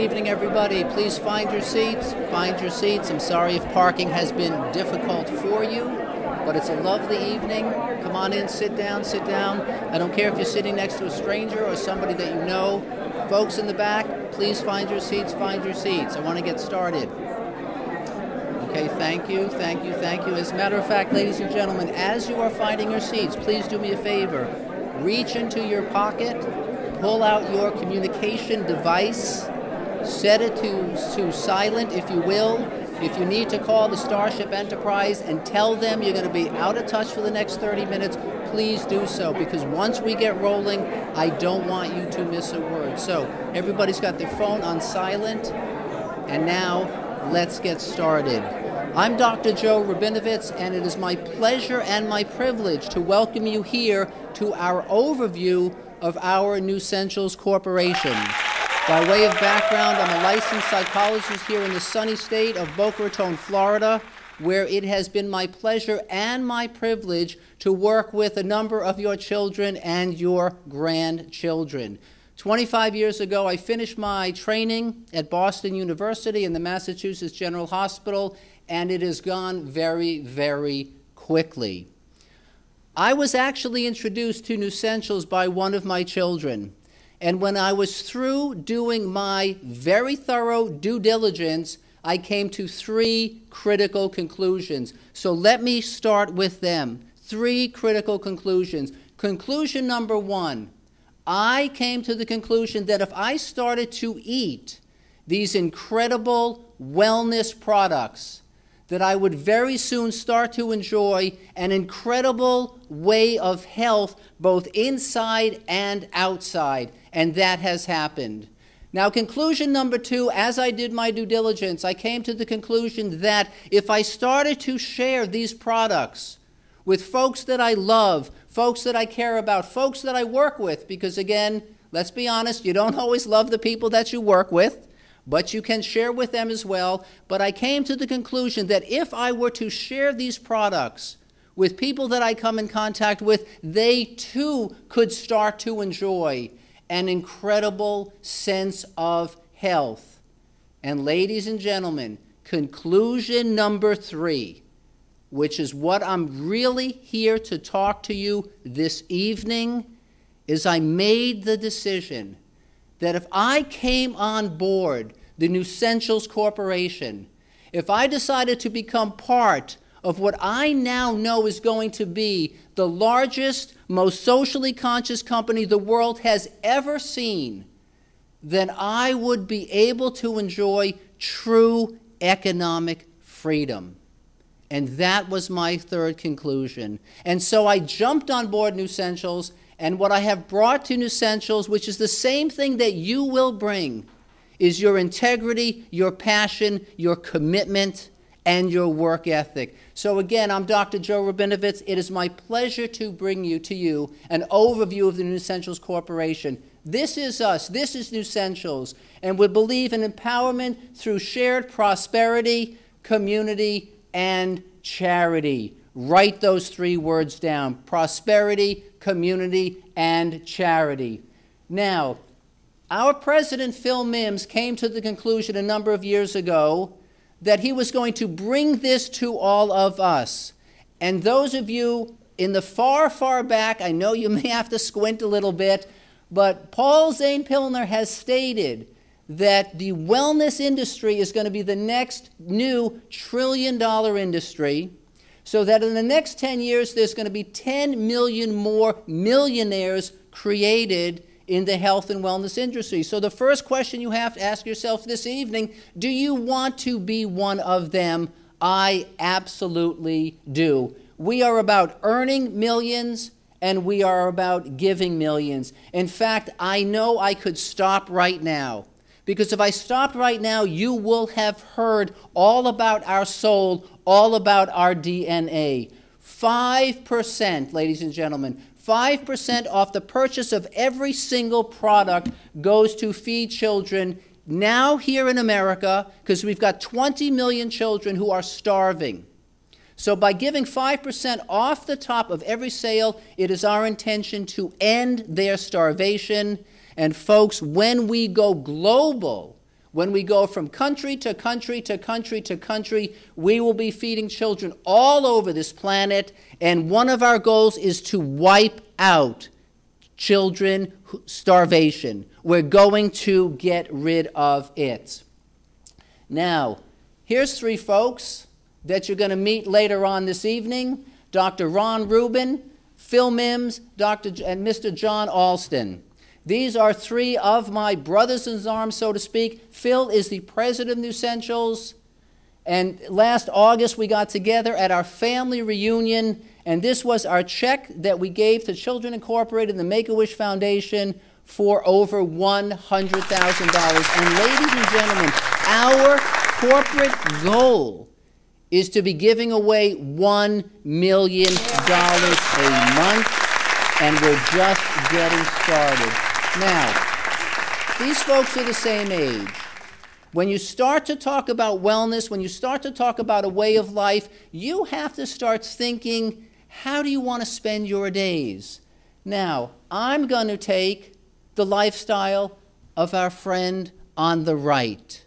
evening, everybody. Please find your seats. Find your seats. I'm sorry if parking has been difficult for you, but it's a lovely evening. Come on in, sit down, sit down. I don't care if you're sitting next to a stranger or somebody that you know. Folks in the back, please find your seats, find your seats. I want to get started. Okay, thank you, thank you, thank you. As a matter of fact, ladies and gentlemen, as you are finding your seats, please do me a favor. Reach into your pocket, pull out your communication device, set it to silent, if you will. If you need to call the Starship Enterprise and tell them you're going to be out of touch for the next 30 minutes, please do so, because once we get rolling, I don't want you to miss a word. So everybody's got their phone on silent, and now let's get started. I'm Dr. Joe Rabinovitz, and it is my pleasure and my privilege to welcome you here to our overview of our Nussentials Corporation. By way of background, I'm a licensed psychologist here in the sunny state of Boca, Raton, Florida, where it has been my pleasure and my privilege to work with a number of your children and your grandchildren. 25 years ago, I finished my training at Boston University and the Massachusetts General Hospital, and it has gone very, very quickly. I was actually introduced to Nussentials by one of my children. And when I was through doing my very thorough due diligence, I came to 3 critical conclusions. So let me start with them. 3 critical conclusions. Conclusion number 1, I came to the conclusion that if I started to eat these incredible wellness products, that I would very soon start to enjoy an incredible way of health both inside and outside. And that has happened. Now, conclusion number 2, as I did my due diligence, I came to the conclusion that if I started to share these products with folks that I love, folks that I care about, folks that I work with, because again, let's be honest, you don't always love the people that you work with, but you can share with them as well. But I came to the conclusion that if I were to share these products with people that I come in contact with, they too could start to enjoy an incredible sense of health. And ladies and gentlemen, conclusion number 3, which is what I'm really here to talk to you this evening, is I made the decision that if I came on board the Nussentials Corporation, if I decided to become part of what I now know is going to be the largest, most socially conscious company the world has ever seen, then I would be able to enjoy true economic freedom. And that was my 3rd conclusion. And so I jumped on board Nussentials, and what I have brought to Nussentials, which is the same thing that you will bring, is your integrity, your passion, your commitment, and your work ethic. So again, I'm Dr. Joe Rabinovitz. It is my pleasure to bring to you an overview of the Nussentials Corporation. This is us. This is Nussentials. And we believe in empowerment through shared prosperity, community, and charity. Write those 3 words down: prosperity, community, and charity. Now, our president, Phil Mims, came to the conclusion a number of years ago that he was going to bring this to all of us. And those of you in the far, far back, I know you may have to squint a little bit, but Paul Zane Pilner has stated that the wellness industry is going to be the next new trillion-dollar industry, so that in the next 10 years, there's going to be 10 million more millionaires created in the health and wellness industry. So the first question you have to ask yourself this evening, do you want to be one of them? I absolutely do. We are about earning millions, and we are about giving millions. In fact, I know I could stop right now, because if I stopped right now, you will have heard all about our soul, all about our DNA. 5%, ladies and gentlemen, 5% off the purchase of every single product goes to feed children now here in America, because we've got 20 million children who are starving. So by giving 5% off the top of every sale, it is our intention to end their starvation. And folks, when we go global, When we go from country to country to country to country, we will be feeding children all over this planet, and one of our goals is to wipe out children starvation. We're going to get rid of it. Now, here's three folks that you're going to meet later on this evening: Dr. Ron Rubin, Phil Mims, and Mr. John Alston. These are three of my brothers in arms, so to speak. Phil is the president of Nussentials, and last August we got together at our family reunion, and this was our check that we gave to Children Incorporated and the Make-A-Wish Foundation for over $100,000. And ladies and gentlemen, our corporate goal is to be giving away $1 million a month, and we're just getting started. Now, these folks are the same age. When you start to talk about wellness, when you start to talk about a way of life, you have to start thinking, how do you want to spend your days? Now, I'm going to take the lifestyle of our friend on the right,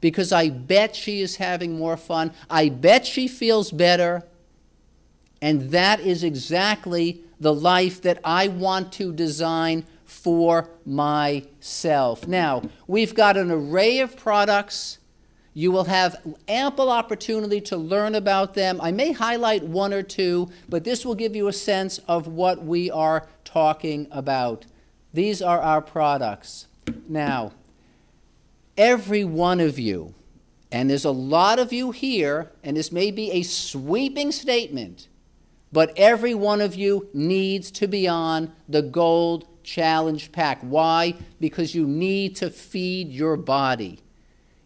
because I bet she is having more fun. I bet she feels better. And that is exactly the life that I want to design for myself. Now, we've got an array of products. You will have ample opportunity to learn about them. I may highlight one or two, but this will give you a sense of what we are talking about. These are our products. Now, every one of you, and there's a lot of you here, and this may be a sweeping statement, but every one of you needs to be on the Gold Challenge Pack. Why? Because you need to feed your body.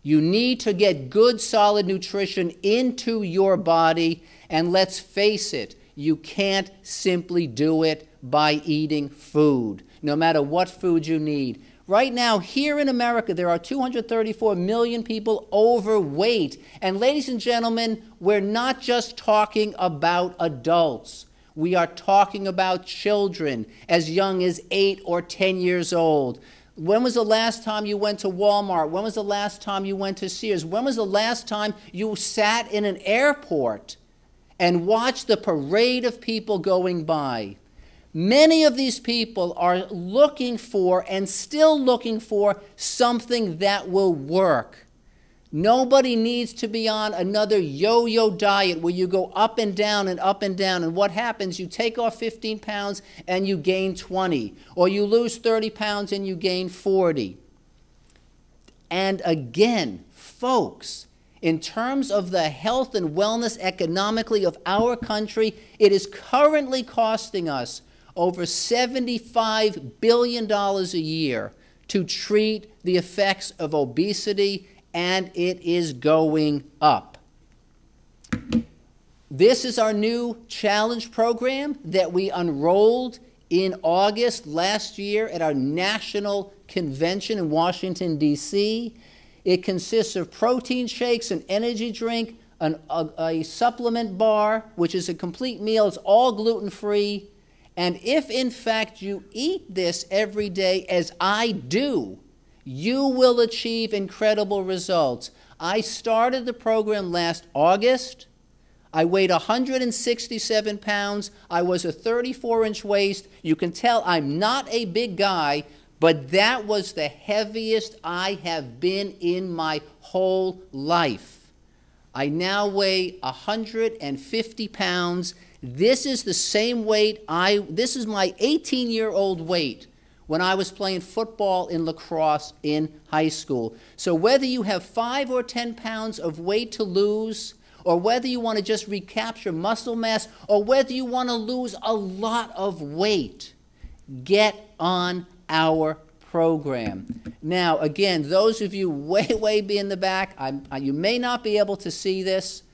You need to get good, solid nutrition into your body, and let's face it, you can't simply do it by eating food, no matter what food you need. Right now, here in America, there are 234 million people overweight. And ladies and gentlemen, we're not just talking about adults. We are talking about children as young as 8 or 10 years old. When was the last time you went to Walmart? When was the last time you went to Sears? When was the last time you sat in an airport and watched the parade of people going by? Many of these people are looking for, and still looking for, something that will work. Nobody needs to be on another yo-yo diet where you go up and down and up and down, and what happens? You take off 15 pounds and you gain 20, or you lose 30 pounds and you gain 40. And again, folks, in terms of the health and wellness economically of our country, it is currently costing us over $75 billion a year to treat the effects of obesity, and it is going up. This is our new challenge program that we unrolled in August last year at our national convention in Washington, D.C. It consists of protein shakes, an energy drink, a supplement bar, which is a complete meal. It's all gluten-free. And if, in fact, you eat this every day, as I do, you will achieve incredible results. I started the program last August. I weighed 167 pounds. I was a 34-inch waist. You can tell I'm not a big guy, but that was the heaviest I have been in my whole life. I now weigh 150 pounds. This is the same weight this is my 18-year-old weight when I was playing football in lacrosse in high school. So whether you have 5 or 10 pounds of weight to lose, or whether you want to just recapture muscle mass, or whether you want to lose a lot of weight, get on our program. Now, again, those of you way in the back, you may not be able to see this.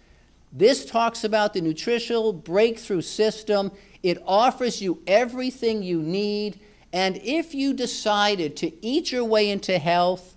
This talks about the nutritional breakthrough system. It offers you everything you need. And if you decided to eat your way into health,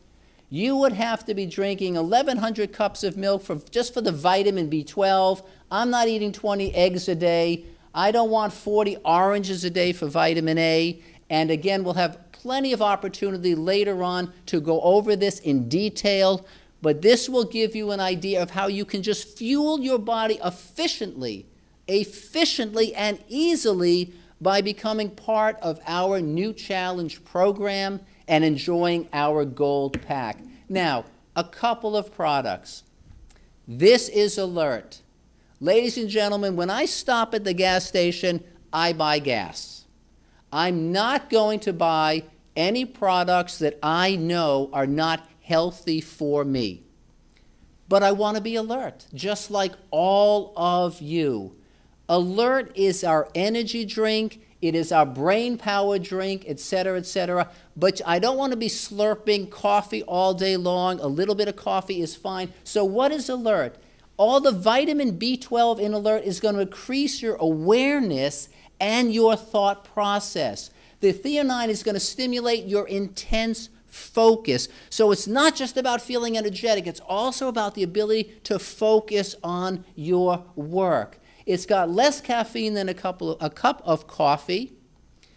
you would have to be drinking 1,100 cups of milk just for the vitamin B12. I'm not eating 20 eggs a day. I don't want 40 oranges a day for vitamin A. And again, we'll have plenty of opportunity later on to go over this in detail, but this will give you an idea of how you can just fuel your body efficiently and easily by becoming part of our new challenge program and enjoying our gold pack. Now, a couple of products. This is Alert. Ladies and gentlemen, when I stop at the gas station, I buy gas. I'm not going to buy any products that I know are not healthy for me. But I want to be alert, just like all of you. Alert is our energy drink. It is our brain power drink, etc., etc. But I don't want to be slurping coffee all day long. A little bit of coffee is fine. So what is Alert? All the vitamin B12 in Alert is going to increase your awareness and your thought process. The theanine is going to stimulate your intense focus. So it's not just about feeling energetic. It's also about the ability to focus on your work. It's got less caffeine than a cup of coffee.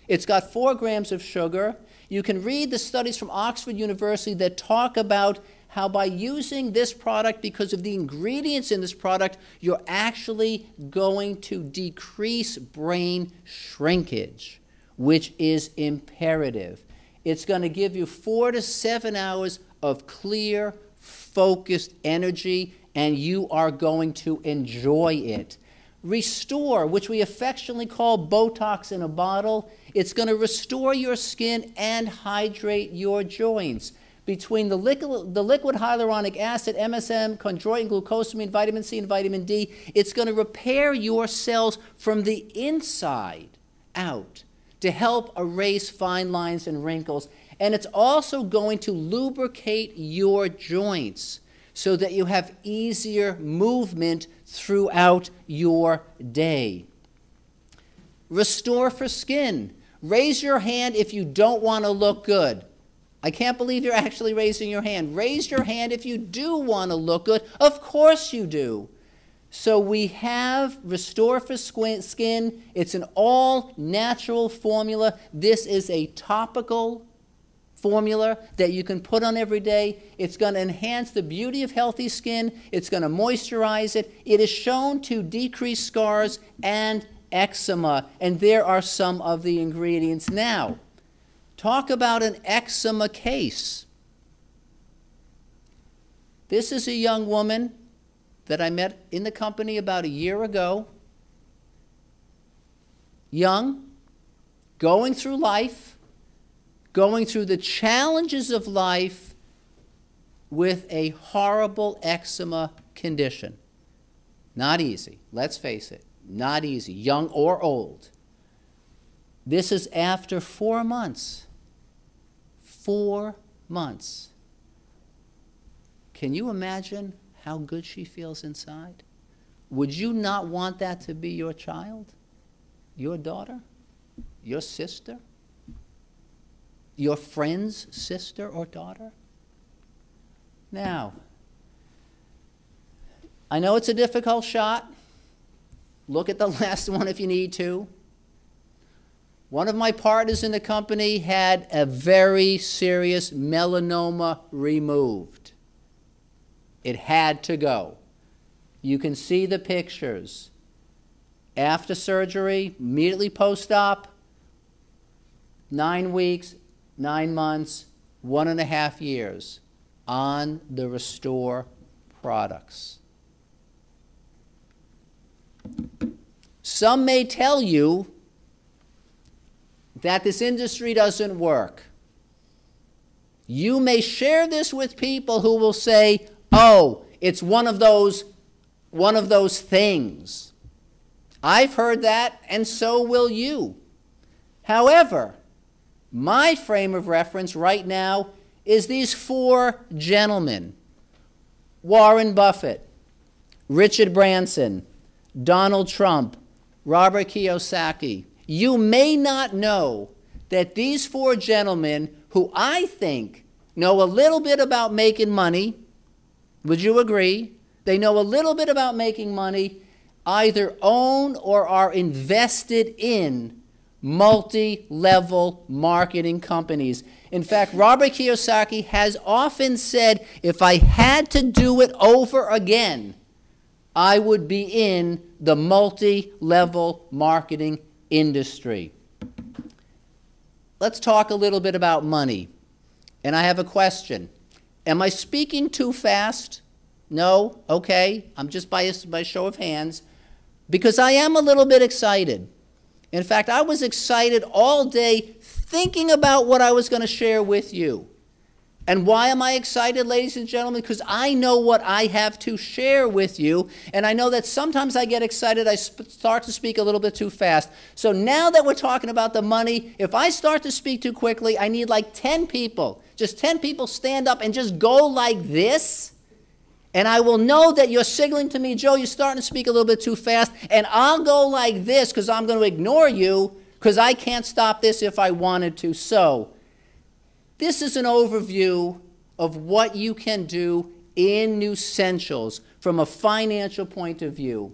It's got 4 grams of sugar. You can read the studies from Oxford University that talk about how by using this product, because of the ingredients in this product, you're actually going to decrease brain shrinkage, which is imperative. It's going to give you 4 to 7 hours of clear, focused energy, and you are going to enjoy it. Restore, which we affectionately call Botox in a bottle, it's going to restore your skin and hydrate your joints. Between the liquid hyaluronic acid, MSM, chondroitin, glucosamine, vitamin C, and vitamin D, it's going to repair your cells from the inside out to help erase fine lines and wrinkles. And it's also going to lubricate your joints so that you have easier movement throughout your day. Restore for skin. Raise your hand if you don't want to look good. I can't believe you're actually raising your hand. Raise your hand if you do want to look good. Of course you do. So we have Restore for Skin. It's an all-natural formula. This is a topical formula that you can put on every day. It's going to enhance the beauty of healthy skin. It's going to moisturize it. It is shown to decrease scars and eczema, and there are some of the ingredients. Now, talk about an eczema case. This is a young woman that I met in the company about a year ago. Young, going through life, going through the challenges of life with a horrible eczema condition. Not easy, let's face it, not easy, young or old. This is after 4 months. 4 months. Can you imagine how good she feels inside? Would you not want that to be your child, your daughter, your sister, your friend's sister or daughter? Now, I know it's a difficult shot. Look at the last one if you need to. One of my partners in the company had a very serious melanoma removed. It had to go. You can see the pictures. After surgery, immediately post-op, 9 weeks, 9 months, 1.5 years on the Restore products. Some may tell you that this industry doesn't work. You may share this with people who will say, oh, it's one of those things. I've heard that, and so will you. However, my frame of reference right now is these 4 gentlemen: Warren Buffett, Richard Branson, Donald Trump, Robert Kiyosaki. You may not know that these 4 gentlemen, who I think know a little bit about making money, would you agree? They know a little bit about making money, either own or are invested in multi-level marketing companies. In fact, Robert Kiyosaki has often said, if I had to do it over again, I would be in the multi-level marketing industry. Let's talk a little bit about money. And I have a question. Am I speaking too fast? No? Okay. I'm just by show of hands. Because I am a little bit excited. In fact, I was excited all day thinking about what I was going to share with you. And why am I excited, ladies and gentlemen? Because I know what I have to share with you, and I know that sometimes I get excited, I start to speak a little bit too fast. So now that we're talking about the money, if I start to speak too quickly, I need like 10 people. Just 10 people stand up and just go like this, and I will know that you're signaling to me, Joe, you're starting to speak a little bit too fast, and I'll go like this because I'm going to ignore you because I can't stop this if I wanted to. So this is an overview of what you can do in Nussentials from a financial point of view.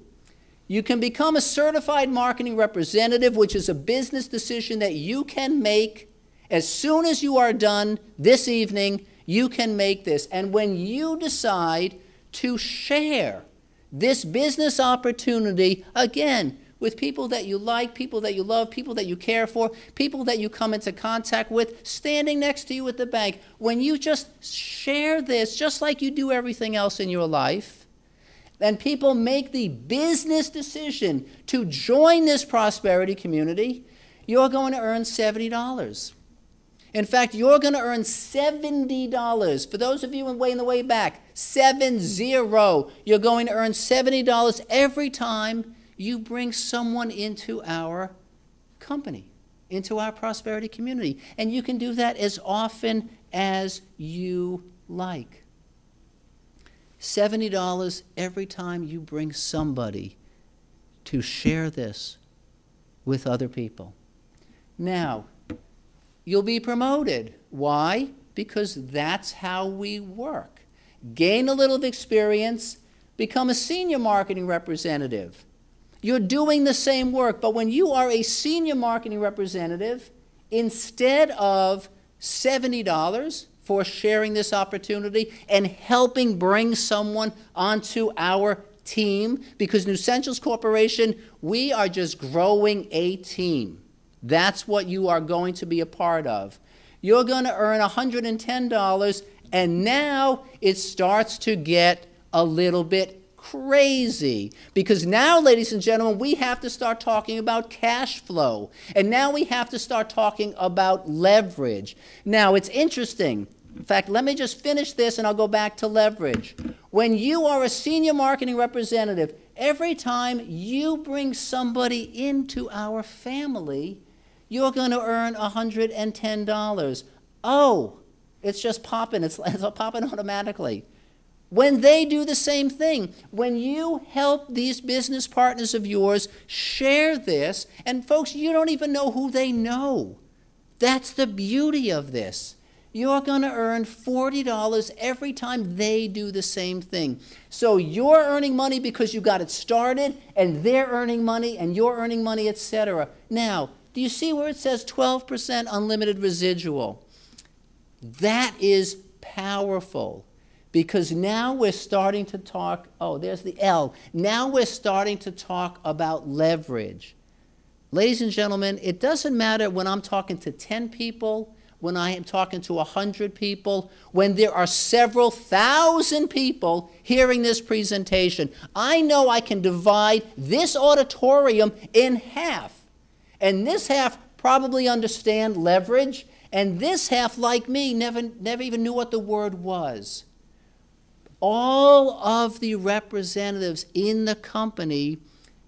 You can become a certified marketing representative, which is a business decision that you can make as soon as you are done this evening. You can make this. And when you decide to share this business opportunity, again, with people that you like, people that you love, people that you care for, people that you come into contact with, standing next to you at the bank, when you just share this, just like you do everything else in your life, and people make the business decision to join this prosperity community, you're going to earn $70. In fact, you're going to earn $70. For those of you way in the way back, 70. You're going to earn $70 every time you bring someone into our company, into our prosperity community. And you can do that as often as you like. $70 every time you bring somebody to share this with other people. Now, you'll be promoted. Why? Because that's how we work. Gain a little experience, become a senior marketing representative. You're doing the same work, but when you are a senior marketing representative, instead of $70 for sharing this opportunity and helping bring someone onto our team, because Nussentials Corporation, we are just growing a team. That's what you are going to be a part of. You're going to earn $110, and now it starts to get a little bit crazy. Because now, ladies and gentlemen, we have to start talking about cash flow. And now we have to start talking about leverage. Now, it's interesting. In fact, let me just finish this and I'll go back to leverage. When you are a senior marketing representative, every time you bring somebody into our family, you're going to earn $110. Oh, it's just popping. It's popping automatically. When they do the same thing, when you help these business partners of yours share this, and folks, you don't even know who they know. That's the beauty of this. You're going to earn $40 every time they do the same thing. So you're earning money because you got it started, and they're earning money, and you're earning money, etc. Now, do you see where it says 12% unlimited residual? That is powerful. Because now we're starting to talk, oh, there's the L. Now we're starting to talk about leverage. Ladies and gentlemen, it doesn't matter when I'm talking to 10 people, when I am talking to 100 people, when there are several thousand people hearing this presentation. I know I can divide this auditorium in half. And this half probably understand leverage, and this half, like me, never even knew what the word was. All of the representatives in the company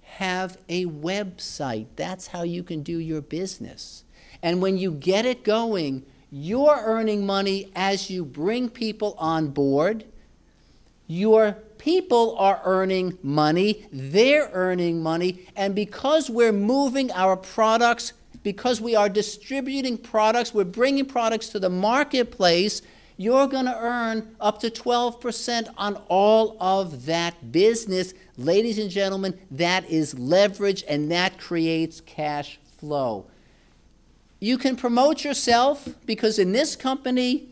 have a website. That's how you can do your business. And when you get it going, you're earning money as you bring people on board. Your people are earning money. They're earning money. And because we're moving our products, because we are distributing products, we're bringing products to the marketplace, you're going to earn up to 12% on all of that business. Ladies and gentlemen, that is leverage, and that creates cash flow. You can promote yourself because in this company,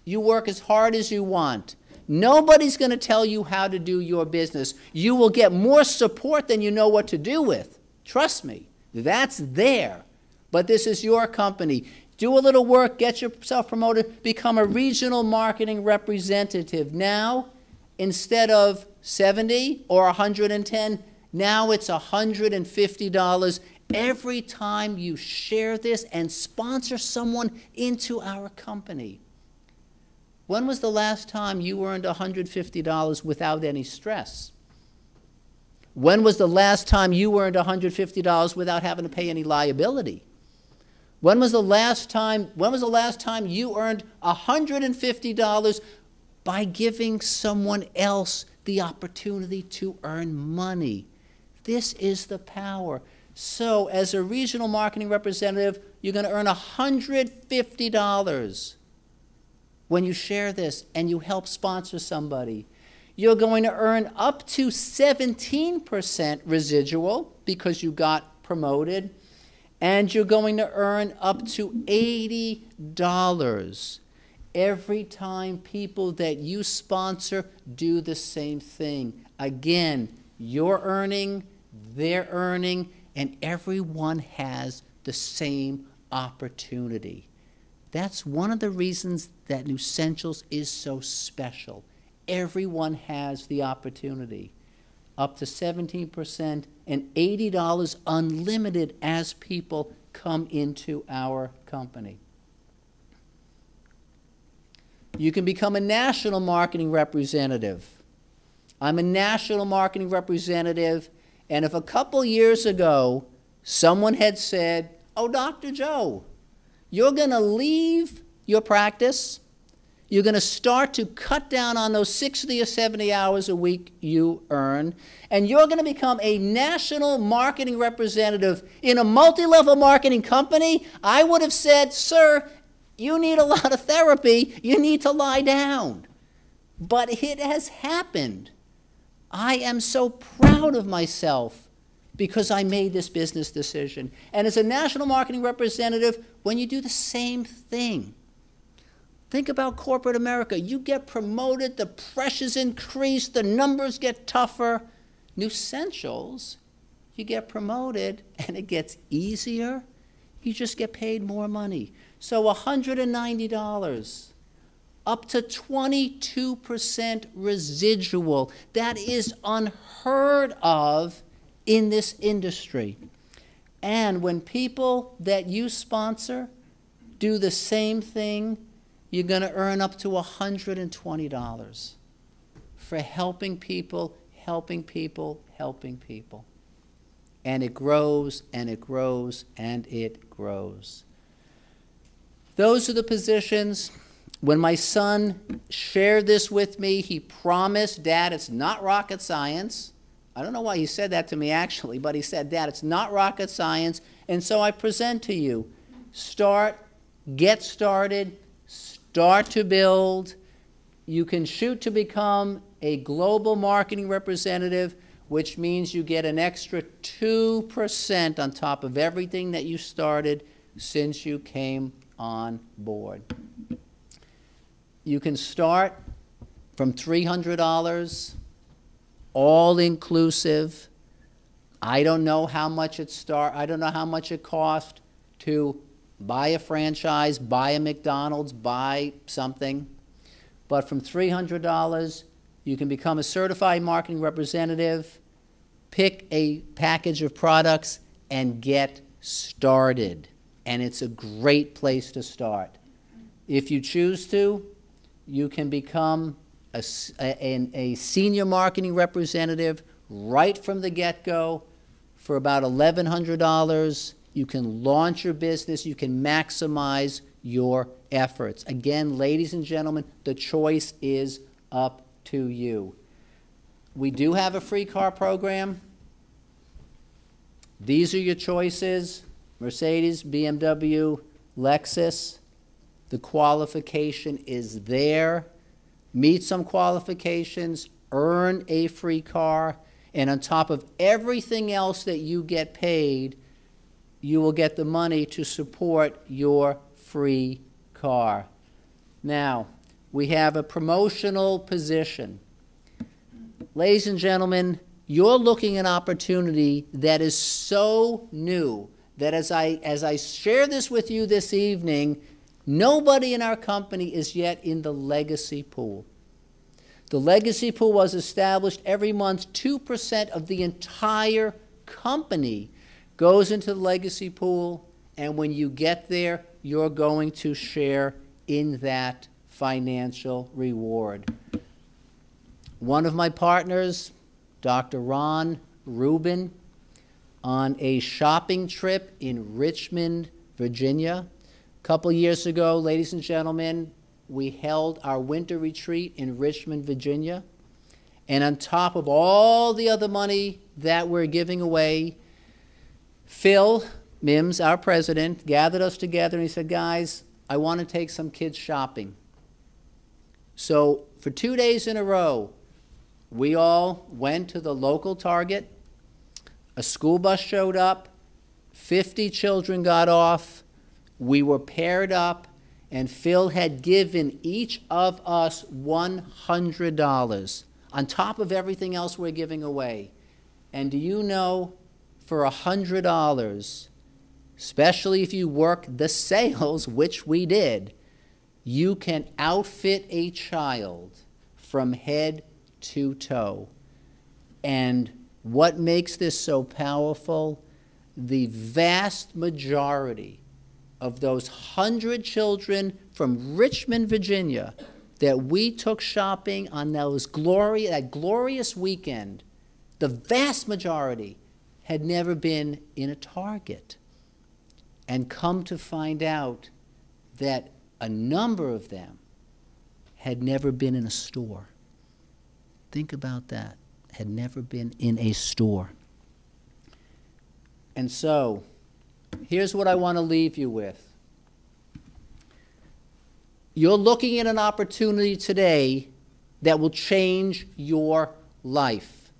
you work as hard as you want. Nobody's going to tell you how to do your business. You will get more support than you know what to do with. Trust me, that's there. But this is your company. Do a little work, get yourself promoted, become a regional marketing representative. Now, instead of $70 or $110, now it's $150 every time you share this and sponsor someone into our company. When was the last time you earned $150 without any stress? When was the last time you earned $150 without having to pay any liability? When was the last time you earned $150 by giving someone else the opportunity to earn money? This is the power. So as a regional marketing representative, you're going to earn $150 when you share this and you help sponsor somebody. You're going to earn up to 17% residual because you got promoted. And you're going to earn up to $80 every time people that you sponsor do the same thing. Again, you're earning, they're earning, and everyone has the same opportunity. That's one of the reasons that Nussentials is so special. Everyone has the opportunity. Up to 17% and $80 unlimited as people come into our company. You can become a national marketing representative. I'm a national marketing representative, and if a couple years ago someone had said, "Oh, Dr. Joe, you're going to leave your practice, you're going to start to cut down on those 60 or 70 hours a week you earn, and you're going to become a national marketing representative in a multi-level marketing company," I would have said, "Sir, you need a lot of therapy. You need to lie down." But it has happened. I am so proud of myself because I made this business decision. And as a national marketing representative, when you do the same thing, think about corporate America. You get promoted, the pressures increase, the numbers get tougher. Nussentials, you get promoted and it gets easier. You just get paid more money. So $190, up to 22% residual. That is unheard of in this industry. And when people that you sponsor do the same thing, you're going to earn up to $120 for helping people, helping people, helping people. And it grows, and it grows, and it grows. Those are the positions. When my son shared this with me, he promised, "Dad, it's not rocket science." I don't know why he said that to me, actually, but he said, "Dad, it's not rocket science." And so I present to you. Start, get started, start to build. You can shoot to become a global marketing representative, which means you get an extra 2% on top of everything that you started since you came on board. You can start from $300, all inclusive. I don't know how much it cost to buy a franchise, buy a McDonald's, buy something. But from $300, you can become a certified marketing representative, pick a package of products, and get started. And it's a great place to start. If you choose to, you can become a senior marketing representative right from the get-go for about $1,100. You can launch your business. You can maximize your efforts. Again, ladies and gentlemen, the choice is up to you. We do have a free car program. These are your choices: Mercedes, BMW, Lexus. The qualification is there. Meet some qualifications, earn a free car, and on top of everything else that you get paid, you will get the money to support your free car. Now, we have a promotional position. Ladies and gentlemen, you're looking at an opportunity that is so new that as I share this with you this evening, nobody in our company is yet in the legacy pool. The legacy pool was established every month. 2% of the entire company goes into the legacy pool, and when you get there, you're going to share in that financial reward. One of my partners, Dr. Ron Rubin, on a shopping trip in Richmond, Virginia. A couple years ago, ladies and gentlemen, we held our winter retreat in Richmond, Virginia. And on top of all the other money that we're giving away, Phil Mims, our president, gathered us together and he said, guys, I want to take some kids shopping. So for 2 days in a row, we all went to the local Target. A school bus showed up. 50 children got off. We were paired up, and Phil had given each of us $100 on top of everything else we're giving away. And do you know, for $100, especially if you work the sales, which we did, you can outfit a child from head to toe. And what makes this so powerful? The vast majority of those 100 children from Richmond, Virginia, that we took shopping on that glorious weekend, the vast majority had never been in a Target. And come to find out that a number of them had never been in a store. Think about that. Had never been in a store. And so, here's what I want to leave you with. You're looking at an opportunity today that will change your life.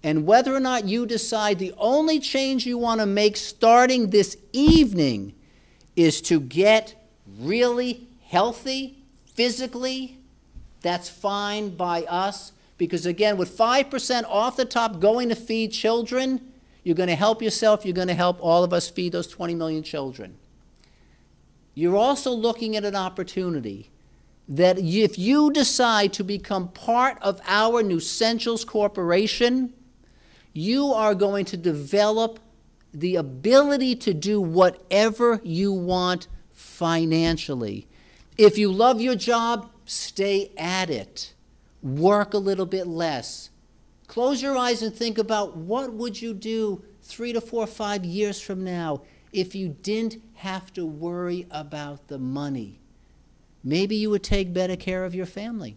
And whether or not you decide the only change you want to make starting this evening is to get really healthy physically, that's fine by us. Because again, with 5% off the top going to feed children, you're going to help yourself, you're going to help all of us feed those 20 million children. You're also looking at an opportunity that if you decide to become part of our Nussentials Corporation, you are going to develop the ability to do whatever you want financially. If you love your job, stay at it. Work a little bit less. Close your eyes and think about what would you do 3 to 4, 5 years from now if you didn't have to worry about the money. Maybe you would take better care of your family.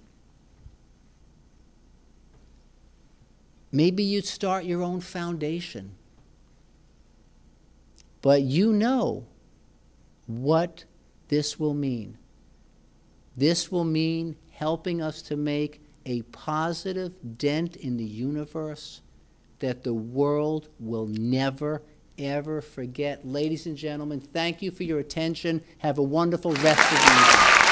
Maybe you'd start your own foundation. But you know what this will mean. This will mean helping us to make a positive dent in the universe that the world will never, ever forget. Ladies and gentlemen, thank you for your attention. Have a wonderful rest of the evening.